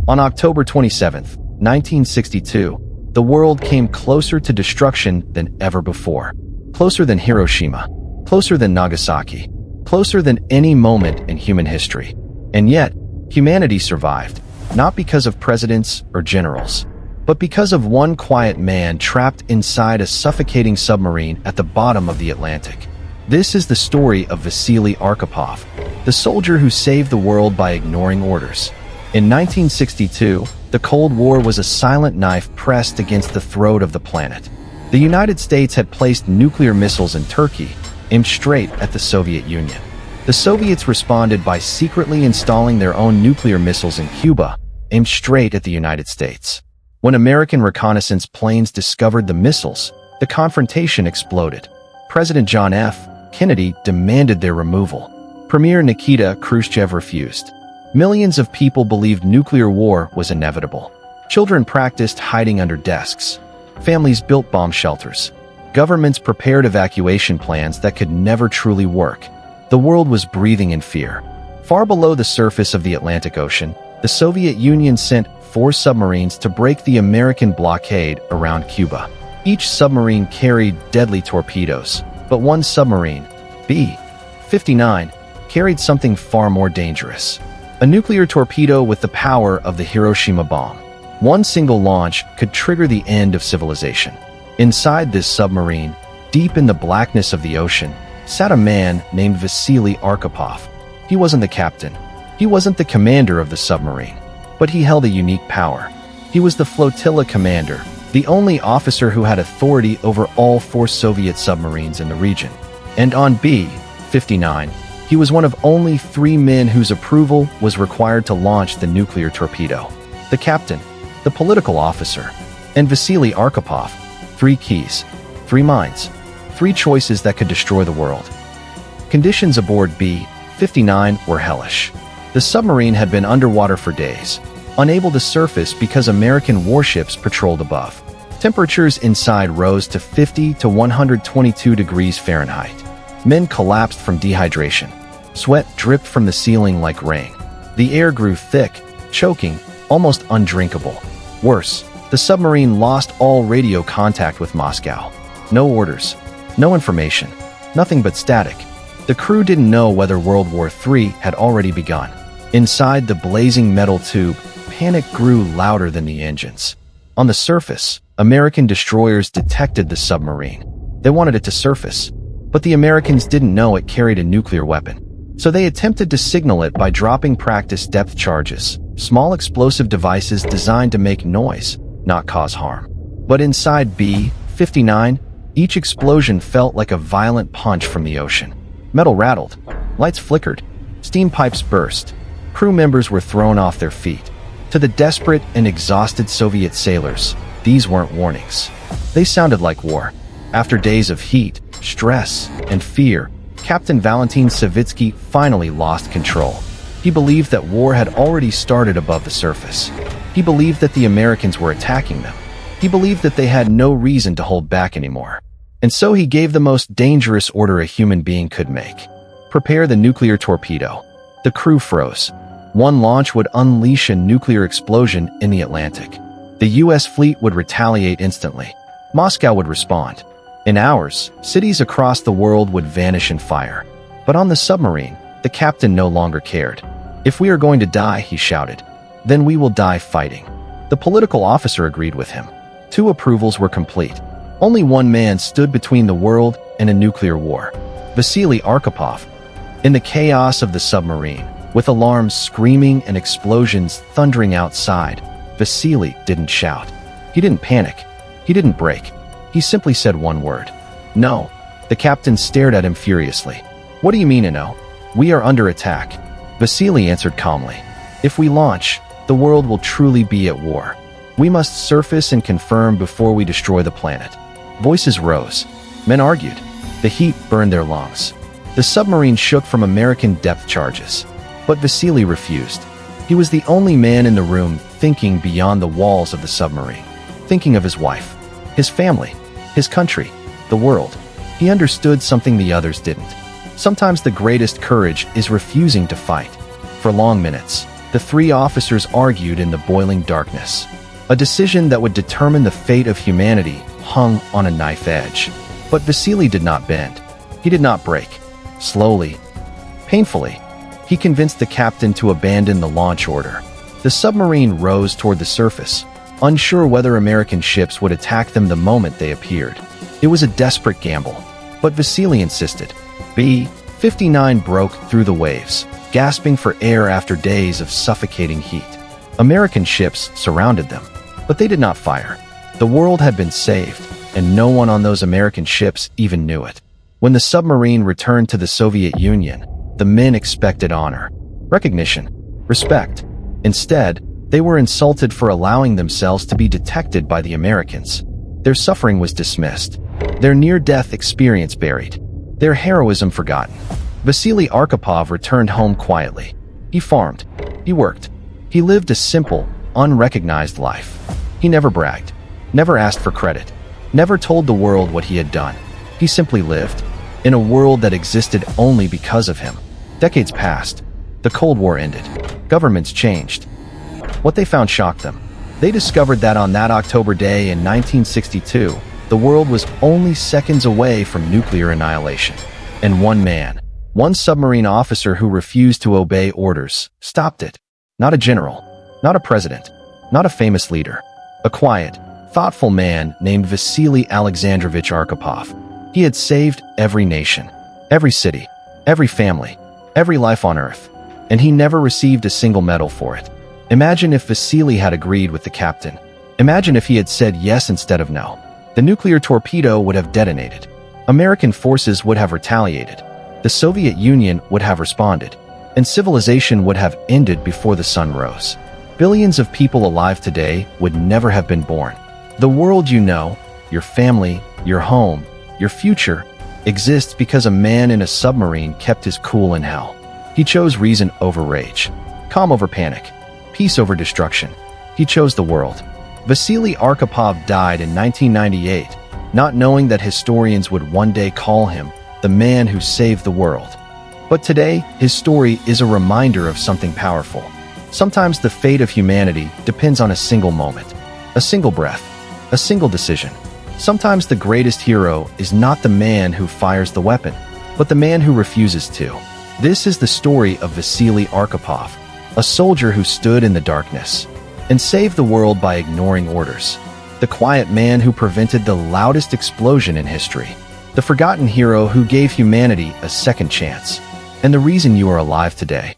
On October 27, 1962, the world came closer to destruction than ever before. Closer than Hiroshima, closer than Nagasaki, closer than any moment in human history. And yet, humanity survived, not because of presidents or generals, but because of one quiet man trapped inside a suffocating submarine at the bottom of the Atlantic. This is the story of Vasili Arkhipov, the soldier who saved the world by ignoring orders. In 1962, the Cold War was a silent knife pressed against the throat of the planet. The United States had placed nuclear missiles in Turkey, aimed straight at the Soviet Union. The Soviets responded by secretly installing their own nuclear missiles in Cuba, aimed straight at the United States. When American reconnaissance planes discovered the missiles, the confrontation exploded. President John F. Kennedy demanded their removal. Premier Nikita Khrushchev refused. Millions of people believed nuclear war was inevitable. Children practiced hiding under desks. Families built bomb shelters. Governments prepared evacuation plans that could never truly work. The world was breathing in fear. Far below the surface of the Atlantic Ocean, the Soviet Union sent 4 submarines to break the American blockade around Cuba. Each submarine carried deadly torpedoes, but one submarine, B-59, carried something far more dangerous. A nuclear torpedo with the power of the Hiroshima bomb. One single launch could trigger the end of civilization. Inside this submarine, deep in the blackness of the ocean, sat a man named Vasili Arkhipov. He wasn't the captain. He wasn't the commander of the submarine. But he held a unique power. He was the flotilla commander, the only officer who had authority over all 4 Soviet submarines in the region. And on B-59, he was one of only 3 men whose approval was required to launch the nuclear torpedo. The captain, the political officer, and Vasili Arkhipov. 3 keys, 3 minds, 3 choices that could destroy the world. Conditions aboard B-59 were hellish. The submarine had been underwater for days, unable to surface because American warships patrolled above. Temperatures inside rose to 50 to 122 degrees Fahrenheit. Men collapsed from dehydration. Sweat dripped from the ceiling like rain. The air grew thick, choking, almost undrinkable. Worse, the submarine lost all radio contact with Moscow. No orders, no information, nothing but static. The crew didn't know whether World War III had already begun. Inside the blazing metal tube, panic grew louder than the engines. On the surface, American destroyers detected the submarine. They wanted it to surface, but the Americans didn't know it carried a nuclear weapon. So they attempted to signal it by dropping practice depth charges, small explosive devices designed to make noise, not cause harm. But inside B-59, each explosion felt like a violent punch from the ocean. Metal rattled, lights flickered, steam pipes burst. Crew members were thrown off their feet. To the desperate and exhausted Soviet sailors, these weren't warnings. They sounded like war. After days of heat, stress, and fear, Captain Valentin Savitsky finally lost control. He believed that war had already started above the surface. He believed that the Americans were attacking them. He believed that they had no reason to hold back anymore. And so he gave the most dangerous order a human being could make. Prepare the nuclear torpedo. The crew froze. One launch would unleash a nuclear explosion in the Atlantic. The U.S. fleet would retaliate instantly. Moscow would respond. In hours, cities across the world would vanish in fire. But on the submarine, the captain no longer cared. If we are going to die, he shouted, then we will die fighting. The political officer agreed with him. 2 approvals were complete. Only one man stood between the world and a nuclear war. Vasili Arkhipov. In the chaos of the submarine, with alarms screaming and explosions thundering outside, Vasili didn't shout. He didn't panic. He didn't break. He simply said one word. No. The captain stared at him furiously. What do you mean, no? We are under attack. Vasili answered calmly. If we launch, the world will truly be at war. We must surface and confirm before we destroy the planet. Voices rose. Men argued. The heat burned their lungs. The submarine shook from American depth charges. But Vasili refused. He was the only man in the room thinking beyond the walls of the submarine. Thinking of his wife, his family, his country, the world. He understood something the others didn't. Sometimes the greatest courage is refusing to fight. For long minutes, The three officers argued in the boiling darkness. A decision that would determine the fate of humanity hung on a knife edge. But Vasili did not bend. He did not break. Slowly, painfully, he convinced the captain to abandon the launch order. The submarine rose toward the surface, unsure whether American ships would attack them the moment they appeared. It was a desperate gamble, but Vasili insisted. B-59 broke through the waves, gasping for air after days of suffocating heat. American ships surrounded them, but they did not fire. The world had been saved, and no one on those American ships even knew it. When the submarine returned to the Soviet Union, the men expected honor, recognition, respect. Instead, they were insulted for allowing themselves to be detected by the Americans. Their suffering was dismissed, their near-death experience buried, their heroism forgotten. Vasili Arkhipov returned home quietly. He farmed. He worked. He lived a simple, unrecognized life. He never bragged, never asked for credit, never told the world what he had done. He simply lived, in a world that existed only because of him. Decades passed. The Cold War ended. Governments changed. What they found shocked them. They discovered that on that October day in 1962, the world was only seconds away from nuclear annihilation. And one man, one submarine officer who refused to obey orders, stopped it. Not a general, not a president, not a famous leader. A quiet, thoughtful man named Vasili Alexandrovich Arkhipov. He had saved every nation, every city, every family, every life on Earth, and he never received a single medal for it. Imagine if Vasili had agreed with the captain. Imagine if he had said yes instead of no. The nuclear torpedo would have detonated. American forces would have retaliated. The Soviet Union would have responded. And civilization would have ended before the sun rose. Billions of people alive today would never have been born. The world you know, your family, your home, your future, exists because a man in a submarine kept his cool in hell. He chose reason over rage, calm over panic, peace over destruction. He chose the world. Vasili Arkhipov died in 1998, not knowing that historians would one day call him the man who saved the world. But today, his story is a reminder of something powerful. Sometimes the fate of humanity depends on a single moment, a single breath, a single decision. Sometimes the greatest hero is not the man who fires the weapon, but the man who refuses to. This is the story of Vasili Arkhipov, a soldier who stood in the darkness and saved the world by ignoring orders. The quiet man who prevented the loudest explosion in history. The forgotten hero who gave humanity a second chance. And the reason you are alive today.